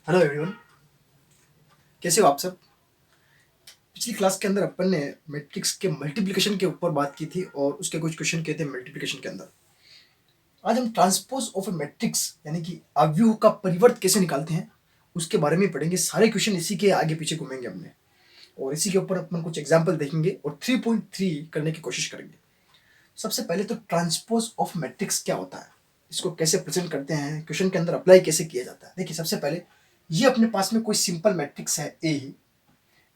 Hello everyone. कैसे हो आप सब। पिछली क्लास के अंदर अपन ने मैट्रिक्स के मल्टीप्लिकेशन के ऊपर बात की थी और उसके कुछ क्वेश्चन किए थे मल्टीप्लिकेशन के अंदर। आज हम ट्रांसपोज ऑफ ए मैट्रिक्स यानी कि अवयव का परिवर्त कैसे निकालते हैं उसके बारे में पढ़ेंगे। सारे क्वेश्चन इसी के आगे पीछे घूमेंगे हमने और इसी के ऊपर अपन कुछ एग्जाम्पल देखेंगे और 3.3 करने की कोशिश करेंगे। सबसे पहले तो ट्रांसपोज ऑफ मैट्रिक्स क्या होता है, इसको कैसे प्रेजेंट करते हैं, क्वेश्चन के अंदर अप्लाई कैसे किया जाता है। देखिए सबसे पहले ये अपने पास में कोई सिंपल मैट्रिक्स है ए ही।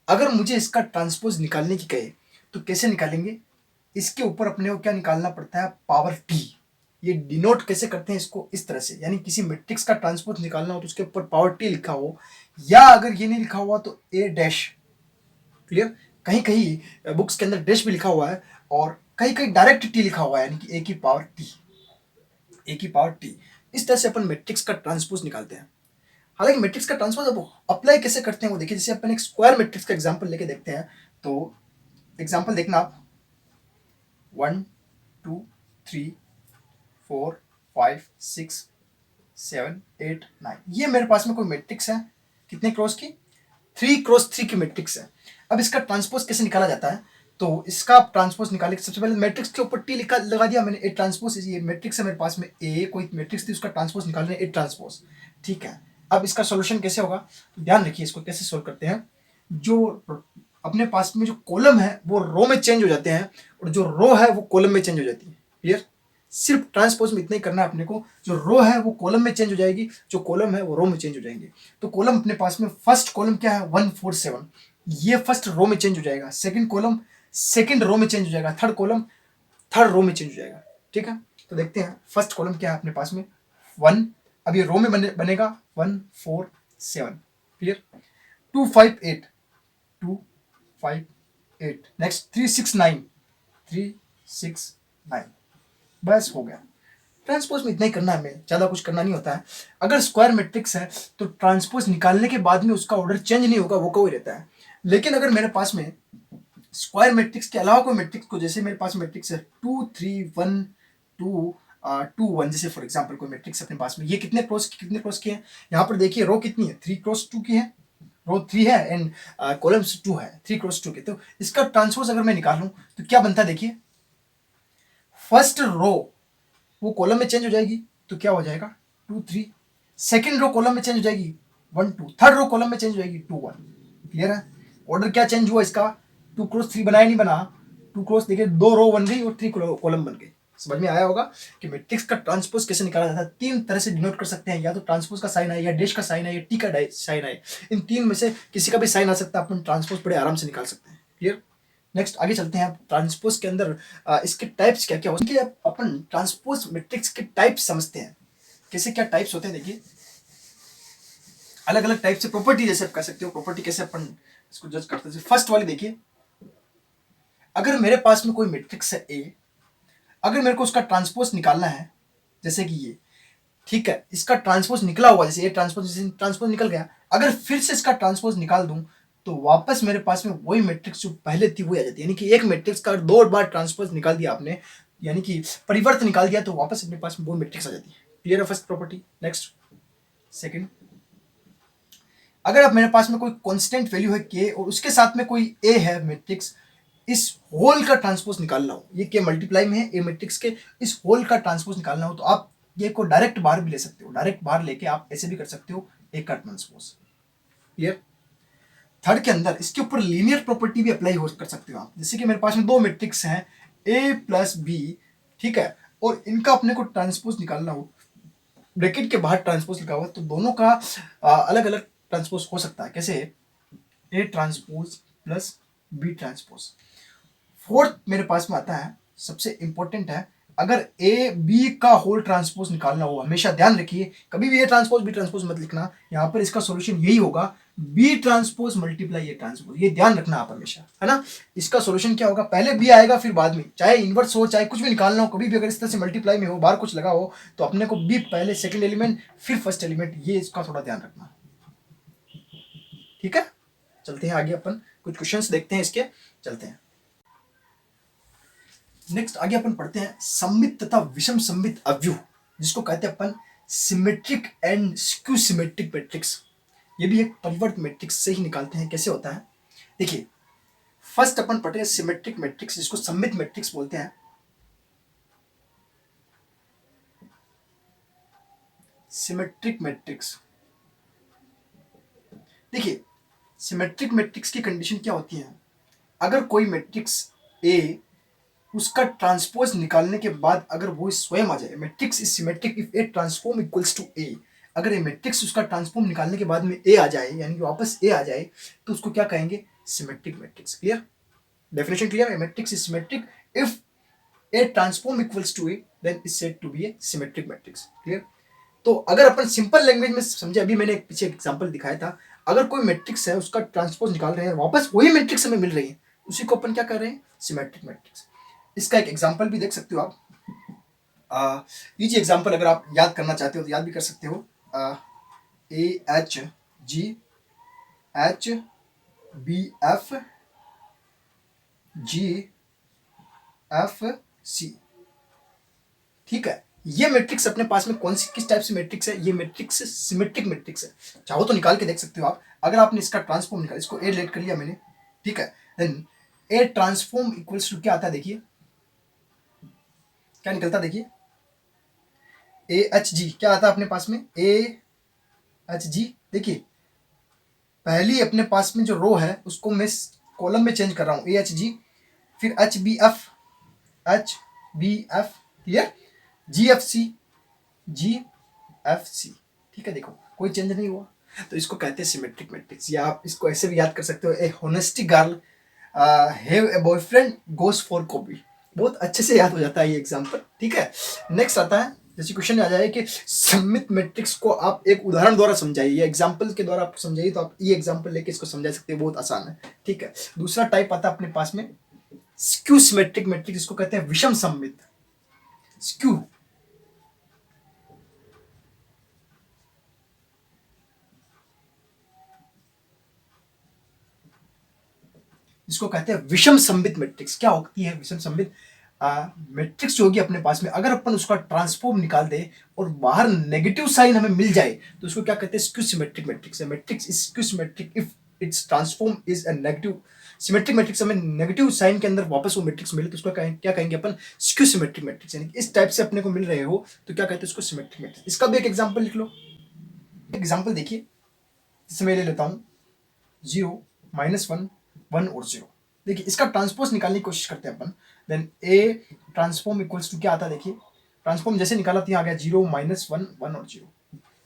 अगर मुझे इसका ट्रांसपोज निकालने की कहे तो कैसे निकालेंगे। इसके ऊपर अपने को क्या निकालना पड़ता है, पावर टी। ये डिनोट कैसे करते हैं इसको, इस तरह से, यानी किसी मैट्रिक्स का ट्रांसपोज निकालना हो तो उसके ऊपर पावर टी लिखा हो, या अगर ये नहीं लिखा हुआ तो ए डैश। क्लियर। कहीं कहीं बुक्स के अंदर डैश भी लिखा हुआ है और कहीं कहीं डायरेक्ट टी लिखा हुआ है, यानी कि ए की पावर टी, ए की पावर टी। इस तरह से अपन मैट्रिक्स का ट्रांसपोज निकालते हैं। हालांकि मैट्रिक्स का ट्रांसपोज अब अप्लाई कैसे करते हैं वो देखिए। जैसे अपन एक स्क्वायर मैट्रिक्स का एग्जांपल लेके देखते हैं तो एग्जांपल देखना आप। 1 2 3 4 5 6 7 8 9, ये मेरे पास में कोई मैट्रिक्स है। कितने क्रॉस की, 3 क्रॉस 3 की मैट्रिक्स है। अब इसका ट्रांसपोज कैसे निकाला जाता है, तो इसका ट्रांसपोज निकाले सबसे पहले मैट्रिक्स के ऊपर टी लिखा लगा दिया मैंने। ए ट्रांसपोज, ये मैट्रिक्स है मेरे पास में ए, कोई मैट्रिक्स थी उसका ट्रांसपोज निकालना है ए ट्रांसपोज। ठीक है। अब इसका सॉल्यूशन कैसे होगा, तो ध्यान रखिए इसको कैसे सोल्व करते हैं। जो अपने पास में जो कॉलम है वो रो में चेंज हो जाते हैं और जो रो है वो कॉलम में चेंज हो जाती है। क्लियर। सिर्फ ट्रांसपोज में इतना ही करना है अपने को। जो रो है वो कॉलम में चेंज हो जाएगी, जो कॉलम है वो रो में चेंज हो जाएंगे। तो कॉलम अपने पास में फर्स्ट कॉलम क्या है 1 4 7, ये फर्स्ट रो में चेंज हो जाएगा। सेकंड कॉलम सेकंड रो में चेंज हो जाएगा। थर्ड कॉलम थर्ड रो में चेंज हो जाएगा। ठीक है। तो देखते हैं फर्स्ट कॉलम क्या है अपने पास में 1। अब ये रो में बनेगा 1 4 7। क्लियर। 2 5 8, 2 5 8। नेक्स्ट 3 6 9, 3 6 9। बस हो गया। ट्रांसपोज में इतना ही करना है, हमें ज़्यादा कुछ करना नहीं होता है। अगर स्क्वायर मैट्रिक्स है तो ट्रांसपोज निकालने के बाद में उसका ऑर्डर चेंज नहीं होगा, वो कोई रहता है। लेकिन अगर मेरे पास में स्क्वायर मैट्रिक्स के अलावा कोई मैट्रिक्स को, जैसे मेरे पास मैट्रिक्स है 2 3 1 2 2 1, जैसे फॉर एग्जांपल कोई मैट्रिक्स अपने पास में, ये कितने क्रॉस की है। यहाँ पर देखिए रो कितनी है, 3 क्रॉस 2 की है। रो 3 है एंड कॉलम्स 2 है, 3 क्रॉस 2 के। तो इसका ट्रांसपोज अगर मैं निकालूं तो क्या बनता है, देखिए फर्स्ट रो वो कॉलम में चेंज हो जाएगी तो क्या हो जाएगा 2 3। सेकंड रो कॉलम में चेंज हो जाएगी 1 2। थर्ड रो कॉलम में चेंज हो जाएगी 2 1। क्लियर है। ऑर्डर क्या चेंज हुआ इसका, 2 क्रॉस 3 बनाया नहीं बना, 2 क्रॉस देखिए 2 रो बन गई और 3 कॉलम बन गई। समझ में आया होगा कि मैट्रिक्स का ट्रांसपोज कैसे निकाला जाता है। 3 तरह से डिनोट कर सकते हैं, या तो ट्रांसपोज का साइन है, या डैश का साइन है, या टी का साइन है। इन 3 में से किसी का भी साइन आ सकता है, अपन ट्रांसपोज बड़े आराम से निकाल सकते हैं। क्लियर। नेक्स्ट आगे चलते हैं। ट्रांसपोज के अंदर इसके टाइप्स क्या क्या होते हैं। अपन ट्रांसपोज मैट्रिक्स के टाइप्स समझते हैं, कैसे क्या टाइप्स होते हैं। देखिए अलग अलग टाइप से प्रॉपर्टी जैसे आप कह सकते हो, प्रॉपर्टी कैसे अपन इसको जज करते हैं। फर्स्ट वाली देखिए, अगर मेरे पास में कोई मैट्रिक्स है ए, अगर मेरे को उसका ट्रांसपोज निकालना है, जैसे कि ये, ठीक है, इसका ट्रांसपोज निकला हुआ, जैसे ये ट्रांसपोज निकल गया, अगर फिर से इसका ट्रांसपोज निकाल दूं तो वापस मेरे पास में वही मैट्रिक्स जो पहले थी वही आ जाती है। यानी कि एक मैट्रिक्स का 2 बार ट्रांसपोज निकाल दिया आपने, यानी कि परिवर्तन निकाल दिया, तो वापस अपने पास में वो मैट्रिक्स आ जाती है। क्लियर है फर्स्ट प्रॉपर्टी। नेक्स्ट सेकंड, अगर अब मेरे पास में कोई कांस्टेंट वैल्यू है के और उसके साथ में कोई ए है मैट्रिक्स, इस होल का ट्रांसपोज निकालना हो, ये के मल्टीप्लाई में है ए मैट्रिक्स के, इस होल का ट्रांसपोज निकालना हो तो आप ये को डायरेक्ट बाहर भी ले सकते हो। डायरेक्ट बाहर लेके आप ऐसे भी कर सकते हो, ए का ट्रांसपोज। क्लियर। थर्ड के अंदर इसके ऊपर लीनियर प्रॉपर्टी भी अप्लाई हो कर सकते हो आप। जैसे कि मेरे पास में 2 मैट्रिक्स हैं ए प्लस बी, ठीक है, और इनका अपने को ट्रांसपोज निकालना हो, ब्रैकेट के बाहर ट्रांसपोज लिखा हुआ है, तो दोनों का अलग अलग ट्रांसपोज हो सकता है। कैसे, A transpose plus B transpose. Fourth मेरे पास में आता है, सबसे इंपॉर्टेंट है, अगर ए बी का होल ट्रांसपोज निकालना हो, हमेशा ध्यान रखिए कभी भी ए ट्रांसपोज बी ट्रांसपोज मत लिखना, यहां पर इसका सॉल्यूशन यही होगा, B transpose multiply A transpose. ये ध्यान रखना आप हमेशा, है ना। इसका सॉल्यूशन क्या होगा, पहले बी आएगा फिर बाद में, चाहे इनवर्स हो चाहे कुछ भी निकालना हो, कभी भी अगर इस तरह से मल्टीप्लाई में हो, बाहर कुछ लगा हो, तो अपने को बी पहले सेकंड एलिमेंट फिर फर्स्ट एलिमेंट, ये इसका थोड़ा ध्यान रखना। ठीक है। चलते हैं आगे, अपन कुछ क्वेश्चंस देखते हैं इसके, चलते हैं। नेक्स्ट आगे अपन पढ़ते हैं सममित तथा विषम सममित अवयव, जिसको कहते हैं अपन symmetric and skew symmetric matrix. ये भी एक परिवर्त मैट्रिक्स से ही निकालते हैं। कैसे होता है देखिए, फर्स्ट अपन पढ़ते हैं सिमेट्रिक मैट्रिक्स, जिसको सममित मैट्रिक्स बोलते हैं। सिमेट्रिक मैट्रिक्स, देखिए सिमेट्रिक मैट्रिक्स की कंडीशन क्या होती है, अगर कोई मैट्रिक्स ए, उसका ट्रांसपोज निकालने के बाद अगर वो स्वयं आ जाए, matrix is symmetric if A transform equals to A, अगर ये मैट्रिक्स उसका ट्रांसफॉर्म निकालने के बाद में ए आ जाए, यानी कि वापस ए आ जाए, तो उसको क्या कहेंगे, symmetric matrix. Clear, definition clear है, matrix is symmetric if A transform equals to A, then is said to be a symmetric matrix. Clear, तो अगर अपन सिंपल लैंग्वेज में समझे, अभी मैंने पीछे एग्जांपल दिखाया था, अगर कोई मैट्रिक्स है उसका ट्रांसपोज निकाल रहे हैं, वापस वही मैट्रिक्स हमें मिल रही है, उसी को अपन क्या कर रहे हैं, सिमेट्रिक मैट्रिक्स। इसका एक एग्जांपल भी देख सकते हो आप, इजी एग्जांपल अगर आप याद करना चाहते हो तो याद भी कर सकते हो। A H G H B F G F C, ठीक है, ये मैट्रिक्स अपने पास में कौन सी किस टाइप से मैट्रिक्स है, ये मैट्रिक्स सिमेट्रिक मैट्रिक्स है। चाहो तो निकाल के देख सकते हो आप, अगर आपने इसका ट्रांसफॉर्म निकाला, इसको ए लेट कर लिया मैंने, ठीक है, then A transform equals to क्या आता है, देखिए क्या निकलता, देखिए ए एच जी क्या आता है अपने पास में, ए एच जी, देखिए पहली अपने पास में जो रो है उसको मैं कॉलम में चेंज कर रहा हूँ, ए एच जी, फिर एच बी एफ, क्लियर, जी एफ सी, ठीक है, देखो कोई चेंज नहीं हुआ, तो इसको कहते हैं सिमेट्रिक मैट्रिक्स। या आप इसको ऐसे भी याद कर सकते हो, a honesty girl have a boyfriend goes for copy, बहुत अच्छे से याद हो जाता है ये एग्जांपल, ठीक है। नेक्स्ट आता है, जैसे क्वेश्चन आ जाए कि सममित मैट्रिक्स को आप एक उदाहरण द्वारा समझाइए, एग्जांपल के द्वारा आप समझाइए, तो आप ये एग्जांपल लेके इसको समझा सकते हैं, बहुत आसान है, ठीक है। दूसरा टाइप आता है अपने पास में स्क्यू सिमेट्रिक मैट्रिक्स, जिसको कहते हैं विषम सममित। स्क्यू, इसको कहते हैं विषम सममित मैट्रिक्स। क्या होती है विषम सममित मैट्रिक्स जो होगी अपने पास में, अगर अपन उसका ट्रांसफॉर्म निकाल दे और बाहर नेगेटिव साइन हमें मिल जाए, तो उसको क्या कहते हैं, स्क्यू सिमेट्रिक मैट्रिक्स है। Matrix is skew symmetric if it's transform is a negative, symmetric matrix हमें नेगेटिव साइन के अंदर वापस वो मैट्रिक्स मिले, तो उसको क्या कहेंगे अपन, स्क्यू सिमेट्रिक मैट्रिक्स, यानी इस टाइप से अपने को मिल रहे हो तो क्या कहते हैं उसको, सिमेट्रिक मैट्रिक्स। इसका भी एक एग्जांपल लिख लो, एग्जांपल देखिए, जैसे मैं ले लेता हूँ 0 -1 1 और 0, देखिए इसका ट्रांसपोज निकालने की कोशिश करते हैं अपन, then A transform equals to क्या आता है, देखिए ट्रांसफॉर्म जैसे निकाला तो आ गया 0 -1 1 और 0,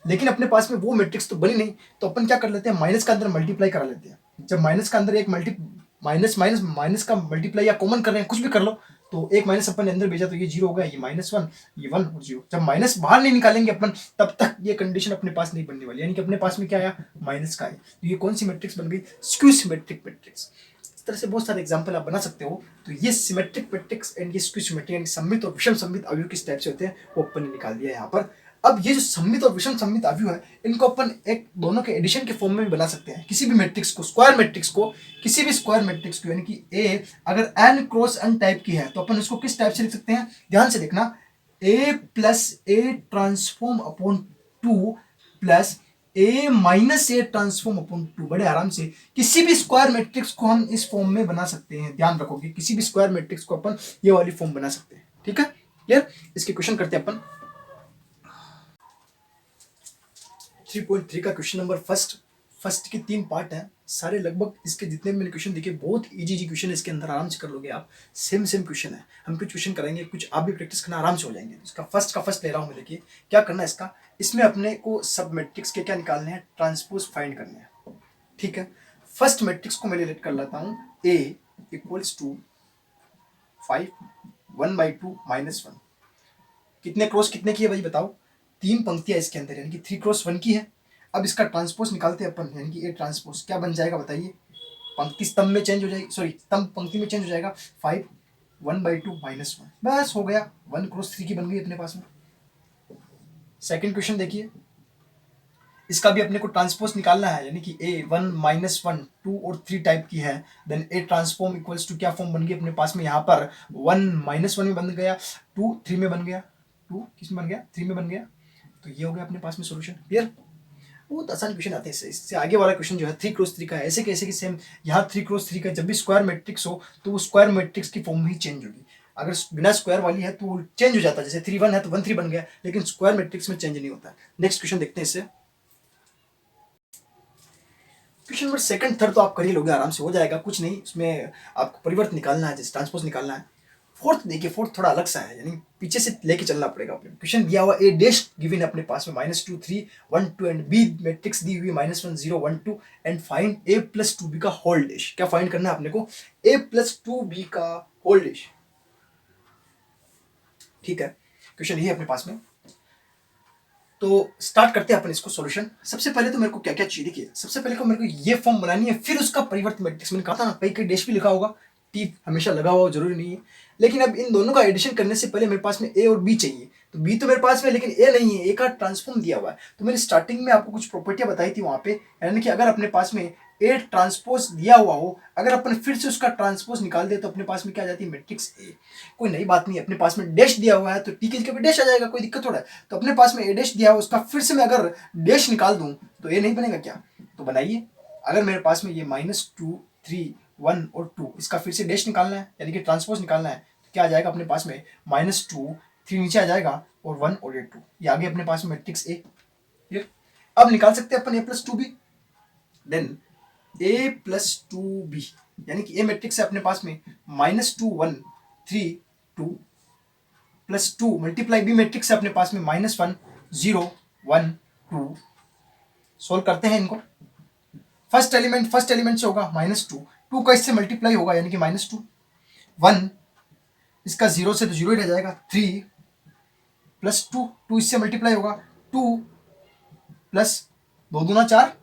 लेकिन अपने पास में वो मैट्रिक्स तो बनी नहीं, तो अपन क्या कर लेते हैं, माइनस का अंदर मल्टीप्लाई करा लेते हैं। जब माइनस का अंदर एक माइनस माइनस माइनस का मल्टीप्लाई या कॉमन कर रहे हैं, कुछ भी कर लो, तो एक माइनस अपन ने अंदर भेजा तो ये 0 हो गया, ये -1, ये 1 और 0। जब माइनस बाहर नहीं निकालेंगे अपन, तब तक ये कंडीशन अपने पास नहीं बनने वाली, यानी कि अपने पास में क्या आया, माइनस का है, तो ये कौन सी मैट्रिक्स बन गई, स्क्यू सिमेट्रिक मैट्रिक्स। इस तरह से बहुत सारे एग्जांपल आप बना सकते हो। तो ये सिमेट्रिक मैट्रिक्स एंड ये स्क्यू सिमेट्रिक, यानी सममित और विषम सममित अवयव किस टाइप से होते हैं, वो अपन ने निकाल दिया यहाँ पर। अब ये जो सममित और विषम सममित अवयव है, इनको अपन एक दोनों के एडिशन के फॉर्म में भी बना सकते हैं। किसी भी मैट्रिक्स को, स्क्वायर मैट्रिक्स को, किसी भी स्क्वायर मैट्रिक्स को, यानी कि ए अगर n क्रॉस n टाइप की है, तो अपन इसको किस टाइप से लिख सकते हैं, ध्यान से देखना, a plus A transform upon 2 plus a minus A transform upon 2। बड़े आराम से किसी भी स्क्वायर मैट्रिक्स को हम इस फॉर्म में बना सकते हैं, ध्यान रखोगे, किसी भी स्क्वायर मैट्रिक्स को अपन ये वाली फॉर्म बना सकते हैं, ठीक है, क्लियर। इसके क्वेश्चन करते हैं अपन 3.3 का क्वेश्चन नंबर फर्स्ट के 3 पार्ट हैं सारे, लगभग इसके जितने भी मैंने क्वेश्चन देखे, बहुत इजी क्वेश्चन है, इसके अंदर आराम से कर लोगे आप, सेम क्वेश्चन है। हम कुछ क्वेश्चन कराएंगे, कुछ आप भी प्रैक्टिस करना, आराम से हो जाएंगे। इसका फर्स्ट ले रहा हूँ मैं, देखिए क्या करना है इसका, इसमें अपने को सब मैट्रिक्स के क्या निकालने हैं, ट्रांसपोज फाइंड करने हैं, ठीक है। फर्स्ट मैट्रिक्स को मैं रिलेट कर लेता हूँ, a इक्वल्स टू 5 1/2 -1, कितने क्रॉस कितने की है भाई बताओ, 3 पंक्तियां इसके अंदर, यानी कि 3 क्रॉस 1 की है। अब इसका ट्रांसपोज निकालते हैं अपन, यानी कि ए ट्रांसपोज क्या बन जाएगा बताइए, पंक्ति स्तंभ में चेंज हो जाएगी, सॉरी स्तंभ पंक्ति में चेंज हो जाएगा, 5 1/2 -1, बस हो गया, 1 क्रॉस 3 की बन गई अपने पास में। सेकंड क्वेश्चन देखिए, इसका भी अपने को ट्रांसपोज निकालना है, यानी कि ए 1 -1 2 और 3 टाइप की है, then A transform equals to क्या फॉर्म बन गई अपने पास में, यहाँ पर 1 -1 में बन गया, 2 3 में बन गया, 2 किस में बन गया, 3 में बन गया, तो ये हो गया अपने पास में सॉल्यूशन, क्लियर। बहुत आसान क्वेश्चन आते हैं इससे आगे वाला क्वेश्चन जो है 3x3 का है, ऐसे कैसे कि सेम यहाँ 3x3 का जब भी स्क्वायर मैट्रिक्स हो तो वो स्क्वायर मैट्रिक्स की फॉर्म ही चेंज होगी। अगर बिना स्क्वायर वाली है तो वो चेंज हो जाता है, जैसे 3 1 है तो 1 3 बन गया, लेकिन स्क्वायर मैट्रिक्स में चेंज नहीं होता। नेक्स्ट क्वेश्चन देखते हैं इससे। क्वेश्चन नंबर सेकंड थर्ड तो आप कर ही लोगे, आराम से हो जाएगा, कुछ नहीं उसमें आपको परिवर्तन निकालना है, जैसे ट्रांसपोज निकालना है। फोर्थ देखिए, फोर्थ थोड़ा अलग सा है, यानी पीछे से लेके चलना पड़ेगा। अपने क्वेश्चन दिया हुआ ए डैश गिवन है अपने पास में -2 3 1 2 एंड बी मैट्रिक्स दी हुई -1 0 1 2 and find A plus 2 B का होल डैश। क्या फाइंड करना है अपने को? ए प्लस 2 बी का होल डैश। ठीक है, क्वेश्चन ये है अपने पास में। तो स्टार्ट करते हैं अपन इसको सॉल्यूशन। सबसे पहले तो मेरे को क्या क्या चाहिए, देखिए सबसे पहले को मेरे को ये फॉर्म बनानी है, फिर उसका परिवर्तन मैट्रिक्स। मैंने कहा था ना, कहीं कहीं डैश भी लिखा होगा, टी हमेशा लगा हुआ जरूरी नहीं है। लेकिन अब इन दोनों का एडिशन करने से पहले मेरे पास में ए और बी चाहिए, तो बी तो मेरे पास में लेकिन ए नहीं है, ए का ट्रांसफॉर्म दिया हुआ है। तो मैंने स्टार्टिंग में आपको कुछ प्रॉपर्टियां बताई थी वहां पे, यानी कि अगर अपने पास में ए ट्रांसपोज दिया हुआ हो, अगर अपन फिर से उसका ट्रांसपोज निकाल दे तो अपने पास में क्या आ जाती है? Matrix A. कोई नई बात नहीं है, अपने पास में डैश दिया हुआ है तो टी की जगह पे डैश आ जाएगा, कोई दिक्कत थोड़ा है। तो अपने पास में ए डैश दिया हुआ, उसका फिर से मैं अगर डैश निकाल दूं तो ए नहीं बनेगा क्या? तो बनाइए। अगर मेरे पास में ये -2 3 1 और 2, इसका फिर से डैश निकालना है, यानी कि ट्रांसपोज निकालना है, तो क्या आ जाएगा अपने पास में? -2 3 नीचे आ जाएगा और 1 और ये 2, ये आगे अपने पास में मैट्रिक्स ए। अब निकाल सकते हैं अपन ए प्लस 2 बी। देन ए प्लस 2 बी, यानी कि ए मैट्रिक्स है अपने पास में -2 1 3 2 प्लस 2 मल्टीप्लाई बी मैट्रिक्स है अपने पास में -1 0 1 2। सोल्व करते हैं इनको। फर्स्ट एलिमेंट से होगा -2, 2 का इससे मल्टीप्लाई होगा यानी कि -2, 1 इसका 0 से तो 0 ही रह जाएगा, 3 प्लस 2 2 इससे मल्टीप्लाई होगा, 2 प्लस 2 दूना 4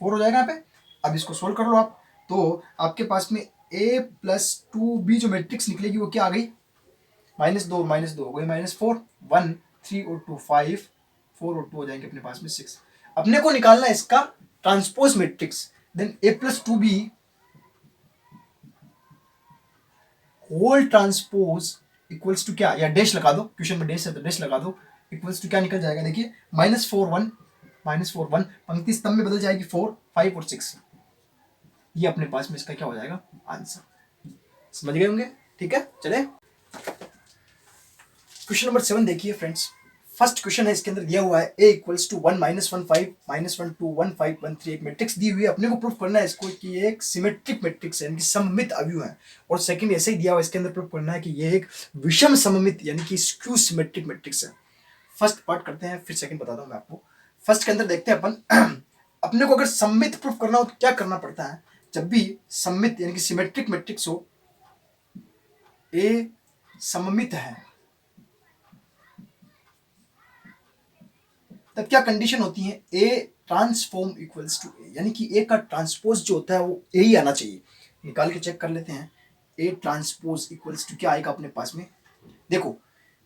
4 हो जाएगा यहाँ पे। अब इसको सोल्व कर लो आप, तो आपके पास में a प्लस 2b जो मैट्रिक्स निकलेगी वो क्या आ गई? -2 हो गई, -4 1 3 और 2 5 4 और 2 हो जाएंगे अपने पास में 6। अपने को निकालना है इसका transpose matrix. Then a plus 2b whole transpose equals to क्या, या डैश लगा दो, क्वेश्चन में डैश है तो डैश लगा दो, इक्वल्स टू क्या निकल जाएगा? देखिए -4 1 पंक्ति स्तंभ में बदल जाएगी 4 5 और 6। ये अपने पास में इसका क्या हो जाएगा? आंसर। समझ गए होंगे? ठीक है, चले क्वेश्चन नंबर 7 देखिए फ्रेंड्स। फर्स्ट क्वेश्चन है, इसके अंदर दिया हुआ है a इक्वल्स टू 1 -1 5 -1 2 1 5 1 3। एक मैट्रिक्स दी हुई है, अपने को प्रूफ करना है इसको कि ये एक सिमेट्रिक मैट्रिक्स है, यानी कि सममित अवयव है। और सेकंड ऐसे ही दिया हुआ है, इसके अंदर प्रूफ करना है कि ये एक विषम सममित यानी कि स्क्यू सिमेट्रिक मैट्रिक्स है। फर्स्ट पार्ट करते हैं, फिर सेकंड बताता हूं मैं आपको। फर्स्ट के अंदर देखते हैं अपन अपने को अगर सममित प्रूफ करना हो तो क्या करना पड़ता है? जब भी सममित यानी कि सिमेट्रिक मैट्रिक्स हो, ए सममित है, तब क्या कंडीशन होती है? ए ट्रांसफॉर्म इक्वल्स टू ए, यानी कि ए का ट्रांसपोज जो होता है वो ए ही आना चाहिए। निकाल के चेक कर लेते हैं, ए ट्रांसपोज इक्वल्स टू क्या आएगा अपने पास में? देखो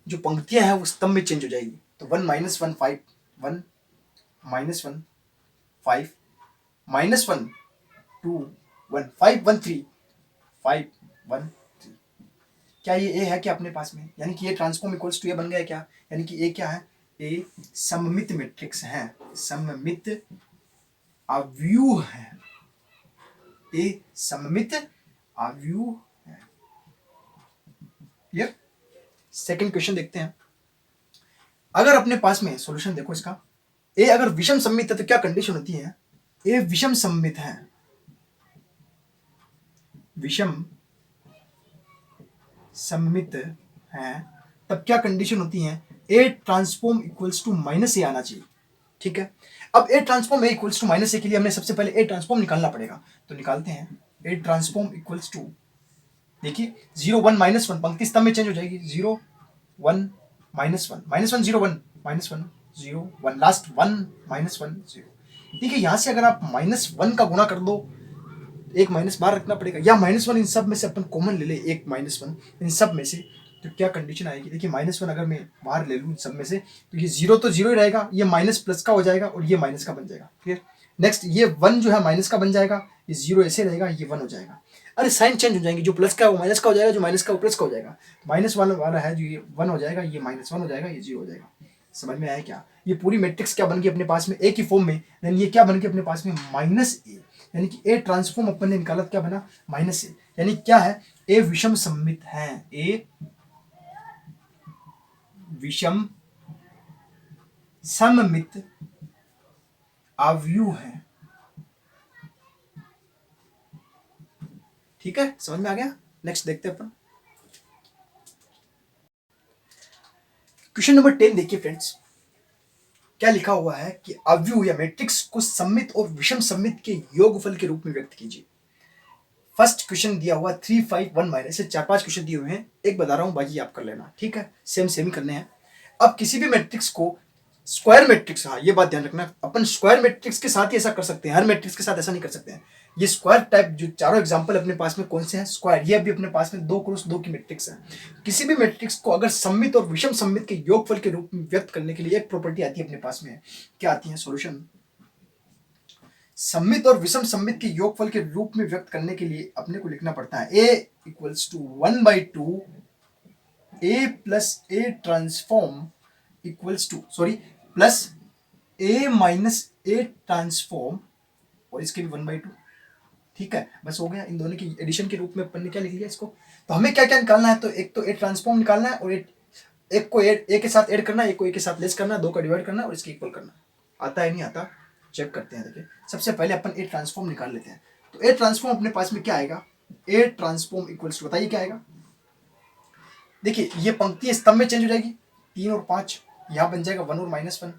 जो पंक्तियां हैं वो स्तंभ में चेंज हो जाएगी, तो 1 -1 5 1 -1 5 -1 2 1 5 1 3 5 1 3। क्या ये ए है क्या अपने पास में? यानी कि ये ट्रांसफॉर्म इक्वल्स टू ए बन गया क्या? यानी कि ए क्या है? ए सममित मैट्रिक्स है, सममित अवयव है, ए सममित अवयव है। क्लियर? सेकंड क्वेश्चन देखते हैं। अगर अपने पास में सॉल्यूशन देखो इसका, ए अगर विषम सममित है तो क्या कंडीशन होती है? ए विषम सममित है, विषम सममित है, तब क्या कंडीशन होती है? ए ट्रांसफॉर्म इक्वल्स टू -ए आना चाहिए। ठीक है, अब ए ट्रांसफॉर्म ए इक्वल्स टू -ए के लिए हमने सबसे पहले ए ट्रांसफॉर्म निकालना पड़ेगा, तो निकालते हैं। ए ट्रांसफॉर्म इक्वल्स टू, देखिए 0 1 -1 पंक्ति स्तंभ में चेंज हो जाएगी, 0 1 -1 -1 0 1 -1 0 1 लास्ट 1 -1 0। ठीक है, यहां से अगर आप -1 का गुणा कर दो, एक माइनस बाहर रखना पड़ेगा, या -1 इन सब में से अपन कॉमन ले ले, एक -1 इन सब में से, तो क्या कंडीशन आएगी? देखिए -1 अगर मैं बाहर ले लूँ इन सब में से, तो ये 0 तो 0 ही रहेगा, ये माइनस प्लस का हो जाएगा और ये माइनस का बन जाएगा। क्लियर? नेक्स्ट ये 1 जो है माइनस का बन जाएगा, ये 0 ऐसे रहेगा, ये 1 हो जाएगा। अरे साइन चेंज हो जाएंगे, जो प्लस का है वो माइनस का हो जाएगा, जो माइनस का वो प्लस का हो जाएगा। -1 वाला है जो ये 1 हो जाएगा, ये -1 हो जाएगा, ये 0 हो जाएगा। समझ में आया क्या? ये पूरी मैट्रिक्स क्या बन गई अपने पास में ए की फॉर्म में, देन ये क्या बन गई अपने पास में माइनस ए, यानी कि ए ट्रांसफॉर्म अपन ने निकाला क्या बना माइनस ए, यानी क्या है ए विषम सममित है, ए विषम सममित अवयव है। ठीक है, समझ में आ गया? नेक्स्ट देखते हैं अपन क्वेश्चन नंबर 10 देखिए फ्रेंड्स, क्या लिखा हुआ है कि अवयव या मैट्रिक्स को सममित और विषम सममित के योगफल के रूप में व्यक्त कीजिए। फर्स्ट क्वेश्चन दिया हुआ 3 5 1 माइनस से 4 5 क्वेश्चन दिए हुए हैं, एक बता रहा हूं बाकी आप कर लेना, ठीक है, सेम सेम ही करने हैं। अब किसी भी मैट्रिक्स को स्क्वायर मैट्रिक्स, हाँ ये बात ध्यान रखना, अपन स्क्वायर मैट्रिक्स के साथ ही ऐसा कर सकते हैं, हर मैट्रिक्स के साथ ऐसा नहीं कर सकते हैं। ये स्क्वायर टाइप जो चारों एग्जांपल अपने पास में कौन से हैं स्क्वायर, ये अभी अपने पास में 2 क्रॉस 2 की मैट्रिक्स है। किसी भी मैट्रिक्स को अगर सममित और विषम सममित के योगफल के रूप में व्यक्त करने के लिए एक प्रॉपर्टी आती है अपने पास में, क्या आती है सॉल्यूशन, सममित और विषम सममित के योगफल के रूप में व्यक्त करने के लिए अपने को लिखना पड़ता है a equals to 1/2 a plus A transform equals to plus a minus A transform, और इसके भी 1/2। ठीक है, बस हो गया। इन दोनों की एडिशन के रूप में अपन ने क्या लिख लिया इसको। तो हमें क्या क्या निकालना है, तो एक तो ए ट्रांसफॉर्म निकालना है, और एक को ए के साथ ऐड करना है, एक को ए के साथ लेस करना है, दो का डिवाइड करना है और इसके इक्वल करना है। आता है नहीं आता, चेक करते हैं। देखिए सबसे पहले अपन ए ट्रांसफॉर्म निकाल लेते हैं। तो ए ट्रांसफॉर्म अपने पास में क्या आएगा, ए ट्रांसफॉर्म इक्वल्स टू, बताइए क्या आएगा। देखिए ये पंक्ति स्तंभ में चेंज हो जाएगी, 3 और 5 यहाँ बन जाएगा 1 और -1।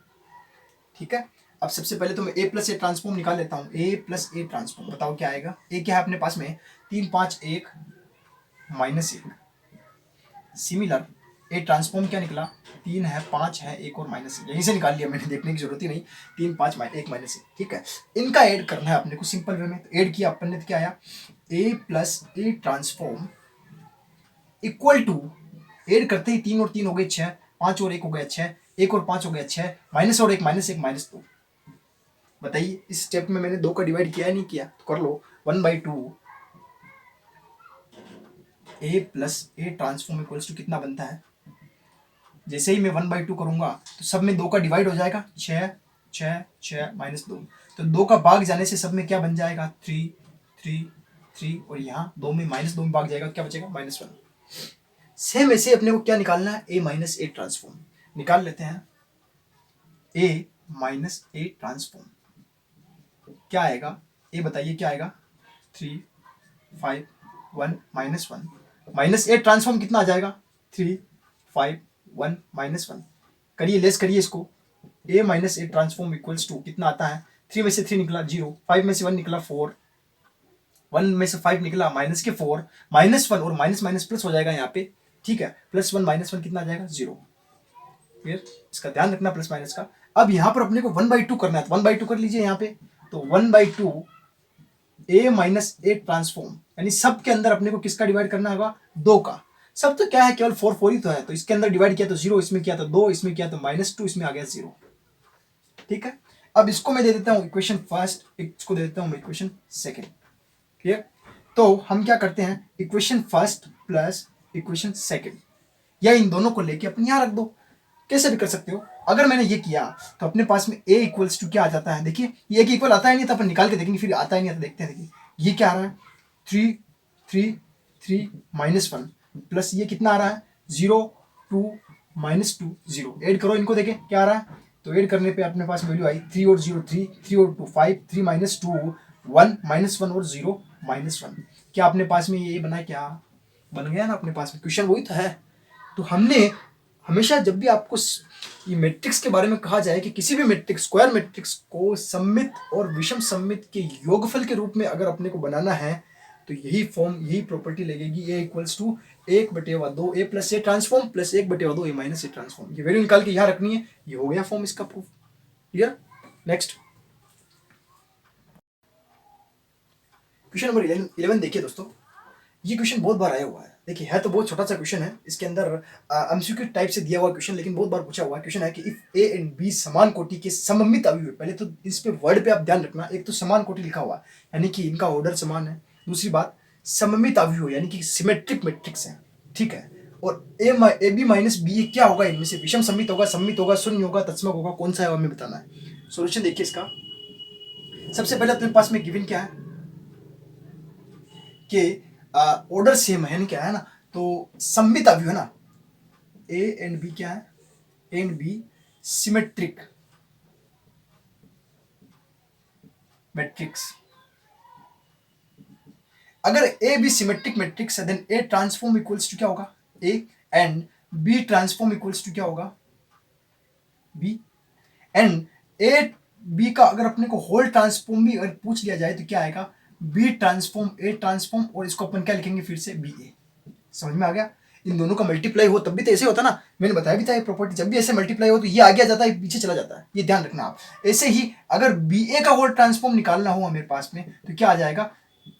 ठीक है, अब सबसे पहले तो मैं ए प्लस ए ट्रांसफॉर्म निकाल लेता हूँ। ए प्लस ए ट्रांसफॉर्म, बताओ क्या आएगा। ए क्या है अपने पास में, 3 5 1 -1। सिमिलर ए ट्रांसफॉर्म क्या निकला, 3 है 5 है 1 और -1, यहीं से निकाल लिया मैंने, देखने की जरूरत ही नहीं। 3 5 1 -1, ठीक है। इनका ऐड करना है अपने को सिंपल वे में। तो ऐड किया अपन ने, तो क्या आया, A plus A transform equal to, add करते ही 3 और 3 हो गए 6, 5 और 1 हो गया 6, 1 और 5 हो गया 6, माइनस और 1 -1 -2। बताइए इस स्टेप में मैंने 2 का डिवाइड किया नहीं किया, तो कर लो। 1/2 A plus A transform equals to कितना बनता है। जैसे ही मैं 1/2 करूंगा तो सब में 2 का डिवाइड हो जाएगा, 6 6 6 -2। तो 2 का भाग जाने से सब में क्या बन जाएगा, 3 3 3, और यहाँ 2 में -2 में भाग जाएगा, क्या बचेगा -1। सेम ऐसे अपने को क्या निकालना है, ए माइनस ए ट्रांसफॉर्म निकाल लेते हैं। ए माइनस ए ट्रांसफॉर्म क्या आएगा, ए बताइए क्या आएगा, 3 5 1 -1 माइनस ए ट्रांसफॉर्म कितना आ जाएगा, 3 5 1 -1। करिए लेस करिए इसको, A minus A transform equals to कितना आता है, 3 में से 3 निकला 0, 5 में से 1 निकला 4, 1 में से 5 निकला -4, -1 और माइनस माइनस प्लस हो जाएगा यहाँ पे। ठीक है, +1 -1 कितना आ जाएगा, 0। फिर इसका ध्यान रखना प्लस माइनस का। अब यहाँ पर अपने को 1/2 करना है, तो 1/2 कर लीजिए यहाँ पे। तो 1/2 ए माइनस ए ट्रांसफॉर्म, यानी सब के अंदर अपने को किसका डिवाइड करना होगा, 2 का। सब तो क्या है, केवल 4 4 ही तो है, तो इसके अंदर डिवाइड किया तो 0, इसमें किया तो 2, इसमें किया तो -2, इसमें आ गया 0। ठीक है, अब इसको मैं दे देता हूँ इक्वेशन फर्स्ट, इसको दे देता हूँ मैं इक्वेशन सेकेंड। क्लियर। तो हम क्या करते हैं, equation first plus equation second, या इन दोनों को लेके अपने यहाँ रख दो, कैसे भी कर सकते हो। अगर मैंने ये किया तो अपने पास में a इक्वल्स टू क्या आ जाता है, देखिए ये एक इक्वल आता है नहीं, तो अपन निकाल के देखेंगे, फिर आता है नहीं आता देखते हैं। देखिए ये क्या आ रहा है, 3 3 3 -1 प्लस ये कितना आ रहा है, 0 2 -2 0। ऐड करो इनको, देखें क्या आ रहा है। तो ऐड करने पे अपने पास वैल्यू आई 3 और 0 3, 3 और 2 5, 3 -2 1 -1 और 0 -1। क्या अपने पास में ये बना, क्या बन गया ना अपने पास में, क्वेश्चन वही तो है। तो हमने हमेशा जब भी आपको ये मैट्रिक्स के बारे में कहा जाए कि किसी भी मैट्रिक्स, स्क्वायर मैट्रिक्स को सममित और विषम सममित के योगफल के रूप में अगर अपने को बनाना है, तो यही फॉर्म, यही प्रॉपर्टी लगेगी, A equals to 1/2 A plus A transform plus 1/2 A minus A transform. ये वैल्यू निकाल के यहाँ रखनी है, ये हो गया फॉर्म इसका proof. Clear. Next question number 11 देखिए दोस्तों, ये क्वेश्चन बहुत बार आया हुआ है। देखिए है तो बहुत छोटा सा क्वेश्चन है, इसके अंदर एमसीक्यू टाइप से दिया हुआ क्वेश्चन, लेकिन बहुत बार पूछा हुआ क्वेश्चन है कि इफ ए एंड बी समान कोटि के सममित अवयव है। पहले तो इस पे वर्ड पे आप ध्यान रखना, एक तो समान कोटि लिखा हुआ है यानी कि इनका ऑर्डर समान है, दूसरी बात सममित अवयव यानी कि सिमेट्रिक मैट्रिक्स है, ठीक है, और ए बी माइनस बी क्या होगा, इनमें से विषम सम्मित होगा, सम्मित होगा, शून्य होगा, तत्समक होगा, कौन सा है हमें बताना है। सॉल्यूशन देखिए इसका। सबसे पहले अपने पास में गिवन क्या है कि ऑर्डर सेम है, क्या है ना, तो सम्मित अवयव है ना, ए एंड बी क्या है, A and B symmetric matrix. अगर ए बी सिमेट्रिक मैट्रिक्स है then A transform equals to क्या होगा, A, and B transform equals to क्या होगा, बी, एंड ए बी का अगर अपने को होल ट्रांसफॉर्म भी अगर पूछ लिया जाए तो क्या आएगा, बी ट्रांसफॉर्म ए ट्रांसफॉर्म, और इसको अपन क्या लिखेंगे फिर से, बी ए। समझ में आ गया। इन दोनों का मल्टीप्लाई हो तब भी तो ऐसे होता ना, मैंने बताया भी था ये प्रॉपर्टी, जब भी ऐसे मल्टीप्लाई हो तो ये आगे आ जाता है, पीछे चला जाता है, ये ध्यान रखना आप। ऐसे ही अगर बी ए का होल ट्रांसफॉर्म निकालना हो मेरे पास में तो क्या आ जाएगा,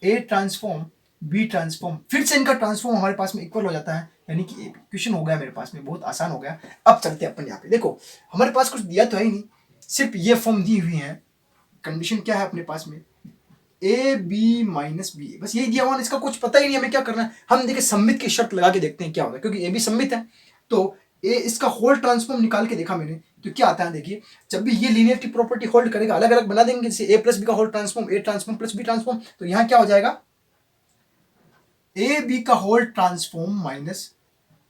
ए ट्रांसफॉर्म बी ट्रांसफॉर्म, फिर से इनका ट्रांसफॉर्म हमारे पास में इक्वल हो जाता है, यानी कि इक्वेशन हो गया मेरे पास में, बहुत आसान हो गया। अब चलते हैं अपन यहाँ पे, देखो हमारे पास कुछ दिया तो है ही नहीं, सिर्फ ये फॉर्म दी हुई है। कंडीशन क्या है अपने पास में, ए बी माइनस बी, बस यही दिया हुआ, इसका कुछ पता ही नहीं हमें क्या करना है। हम देखिए सम्मित की शर्त लगा के देखते हैं क्या होगा, क्योंकि ए बी सम्मित है तो ए इसका होल ट्रांसफॉर्म निकाल के देखा मैंने, तो क्या आता है देखिए, जब भी ये लीनियर की प्रॉपर्टी होल्ड करेगा, अलग अलग बना देंगे, जैसे ए प्लस बी का whole transform, A transform plus B transform, तो यहाँ क्या हो जाएगा, ए बी का whole transform minus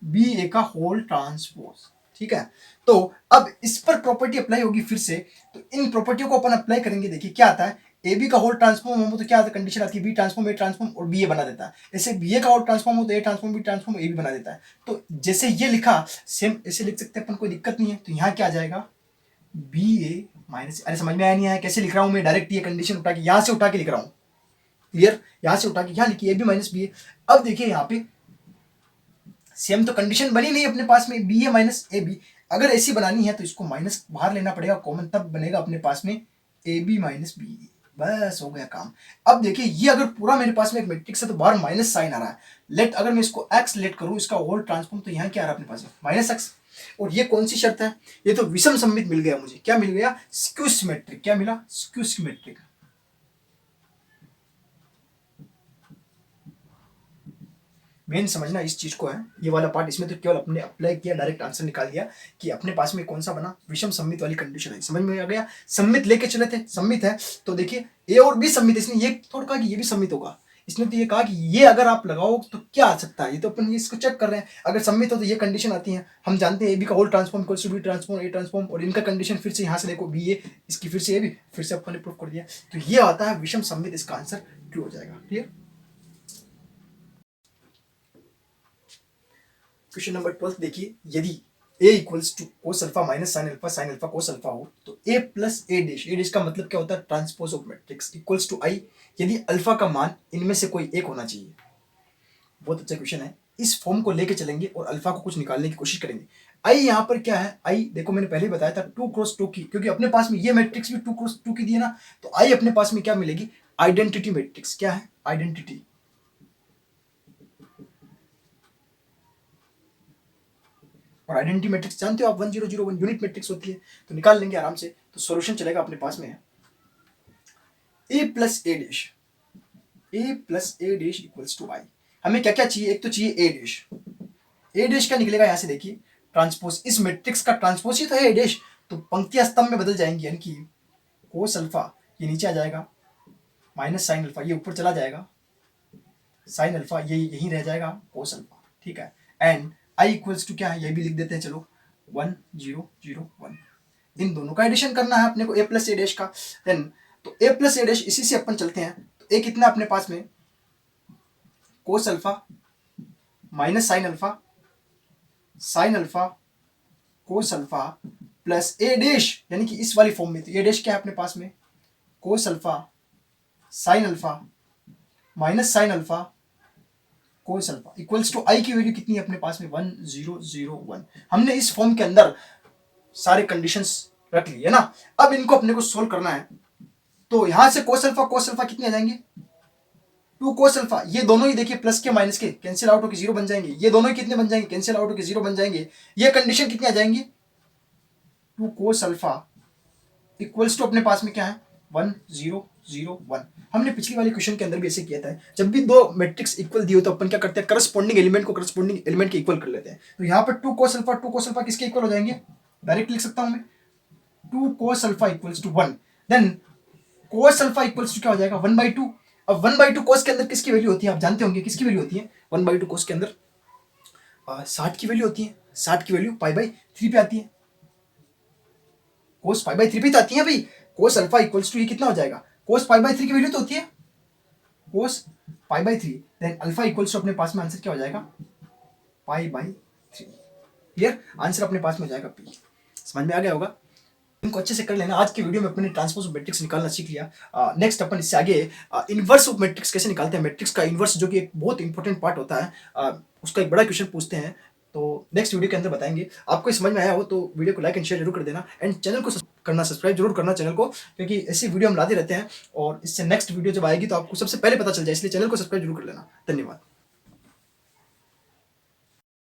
B A का होल ट्रांसपोज। ठीक है, तो अब इस पर प्रॉपर्टी अप्लाई होगी फिर से, तो इन प्रॉपर्टियों को अपन अप्लाई करेंगे, देखिए क्या आता है, ए बी का होल ट्रांसफॉर्म हो तो क्या आता है, कंडीशन आती है बी ट्रांसफॉर्म ए ट्रांसफॉर्म और बी ए बना देता है। ऐसे बी ए का होल ट्रांसफॉर्म हो तो ए ट्रांसफॉर्म बी ट्रांसफॉर्म ए भी बना देता है। तो जैसे ये लिखा सेम ऐसे लिख सकते हैं अपन, कोई दिक्कत नहीं है। तो यहाँ क्या आ जाएगा, बी ए माइनस, अरे समझ में आया नहीं आया कैसे लिख रहा हूँ मैं, डायरेक्ट ये कंडीशन उठा के यहाँ से उठा के लिख रहा हूँ, क्लियर, यहाँ से उठा के यहाँ लिखिए ए बी माइनस बी ए। अब देखिए यहाँ पे सेम तो कंडीशन बनी नहीं अपने पास में, B A minus A B, अगर ऐसी बनानी है तो इसको माइनस बाहर लेना पड़ेगा कॉमन, तब बनेगा अपने पास में ए बी माइनस बी, बस हो गया काम। अब देखिए ये अगर पूरा मेरे पास में एक मैट्रिक्स है तो बाहर माइनस साइन आ रहा है, लेट अगर मैं इसको एक्स लेट करूं इसका होल ट्रांसफॉर्म, तो यहाँ क्या आ रहा है अपने पास में माइनस एक्स। और ये कौन सी शर्त है, ये तो विषम सम्मित मिल गया मुझे, क्या मिल गया, स्क्यू सिमेट्रिक, क्या मिला, स्क्यू सिमेट्रिक। मेन समझना इस चीज को है, ये वाला पार्ट, इसमें तो केवल अपने अप्लाई किया, डायरेक्ट आंसर निकाल दिया कि अपने पास में कौन सा बना, विषम सम्मित वाली कंडीशन है, समझ में आ गया। सम्मित लेके चले थे, सम्मित है तो देखिए ए और बी सम्मित, इसने ये थोड़ा कहा कि ये भी सम्मित होगा, इसने तो ये कहा कि ये अगर आप लगाओ तो क्या आ सकता है, ये तो अपन इसको चेक कर रहे हैं, अगर सम्मित हो तो ये कंडीशन आती है, हम जानते हैं ए बी का whole transform equals to B transform A transform, और इनका कंडीशन फिर से यहाँ से देखो बी ए, इसकी फिर से ए बी, फिर से अपन ने प्रूव कर दिया, तो ये आता है विषम सम्मित, इसका आंसर ट्रू हो जाएगा। क्लियर। क्वेश्चन नंबर 12 देखिए, यदि a equals to cos alpha minus sine alpha cos alpha हो तो a प्लस ए डैश का मतलब क्या होता है, transpose of matrix equals to I, यदि अल्फा का मान इनमें से कोई एक होना चाहिए। बहुत अच्छा क्वेश्चन है, इस फॉर्म को लेके चलेंगे और अल्फा को कुछ निकालने की कोशिश करेंगे। आई यहाँ पर क्या है, आई देखो मैंने पहले ही बताया था 2x2 की, क्योंकि अपने पास में ये मैट्रिक्स भी 2x2 की दी है ना, तो आई अपने पास में क्या मिलेगी, आइडेंटिटी मैट्रिक्स, क्या है, आइडेंटिटी। और आइडेंटिटी मैट्रिक्स जानते हो आप, 1001 यूनिट मैट्रिक्स होती है, तो निकाल लेंगे आराम से। तो सॉल्यूशन चलेगा अपने पास में है A plus A dash equals to I. हमें क्या क्या चाहिए, एक तो चाहिए ए डैश क्या निकलेगा यहाँ से देखिए, ट्रांसपोज, इस मैट्रिक्स का ट्रांसपोज ही तो है ए डैश, तो पंक्तियां स्तंभ में बदल जाएंगी, यानी कि कोस अल्फा ये नीचे आ जाएगा, माइनस साइन अल्फा ये ऊपर चला जाएगा, साइन अल्फा ये यहीं रह जाएगा, कोस अल्फा। ठीक है, एंड आई इक्वल्स टू क्या है, ये भी लिख देते हैं, चलो 1 0 0 1, इन दोनों का एडिशन करना है अपने को, ए प्लस ए डैश का। देन तो ए प्लस ए डैश, इसी से अपन चलते हैं, तो ए कितना अपने पास में, cos alpha minus sine alpha cos alpha plus A dash, यानी कि इस वाली फॉर्म में, तो ए डैश क्या है अपने पास में, cos alpha sine alpha minus sine alpha cos alpha equals to I की वैल्यू कितनी है अपने पास में, 1 0 0 1। हमने इस फॉर्म के अंदर सारे कंडीशंस रख ली है ना, अब इनको अपने को सोल्व करना है। तो यहां से कोस अल्फा कितने आ जाएंगे, 2 कोस अल्फा, ये दोनों ही देखिए प्लस के माइनस के कैंसिल आउट होकर 0 बन जाएंगे, ये दोनों ही कितने बन जाएंगे, कैंसिल आउट होकर 0 बन जाएंगे, ये कंडीशन कितनी आ जाएंगी, 2 कोस अल्फा इक्वल्स टू अपने पास में क्या है, 1 0 0 1। हमने पिछली वाली क्वेश्चन के अंदर भी ऐसे किया था, जब भी दो मैट्रिक्स इक्वल दिए हो तो अपन क्या करते हैं, करस्पॉन्डिंग एलिमेंट को करस्पॉन्डिंग एलिमेंट के इक्वल कर लेते हैं। तो यहाँ पर 2 cos अल्फा किसके इक्वल हो जाएंगे, डायरेक्ट लिख सकता हूं मैं 2 cos alpha equals to 1। Then cos alpha equals to क्या हो जाएगा 1/2। अब 1/2 cos के अंदर किसकी वैल्यू होती है, आप जानते होंगे किसकी वैल्यू होती है 1/2 cos के अंदर 60 की वैल्यू होती है। 60 की वैल्यू π/3 पे आती है, cos π/3 पे तो आती है भाई। cos अल्फा इक्वल्स टू ये कितना हो जाएगा, cos π/3 की वैल्यू तो होती है cos π/3। Then alpha equals to अपने पास में आंसर क्या हो जाएगा π/3। क्लियर, आंसर अपने पास में हो जाएगा p। समझ में आ गया होगा, इनको अच्छे से कर लेना। आज की वीडियो में अपने ट्रांसपोज ऑफ मैट्रिक्स निकालना सीख लिया। नेक्स्ट अपन इससे आगे इनवर्स ऑफ मैट्रिक्स कैसे निकालते हैं, मैट्रिक्स का इनवर्स जो कि एक बहुत इंपॉर्टेंट पार्ट होता है, उसका एक बड़ा क्वेश्चन पूछते हैं, तो नेक्स्ट वीडियो के अंदर बताएंगे। आपको समझ में आया हो तो वीडियो को लाइक एंड शेयर जरूर कर देना, एंड चैनल को सब्सक्राइब जरूर करना चैनल को, क्योंकि ऐसी वीडियो हम लाते रहते हैं और इससे नेक्स्ट वीडियो जब आएगी तो आपको सबसे पहले पता चल जाए, इसलिए चैनल को सब्सक्राइब जरूर कर लेना। धन्यवाद।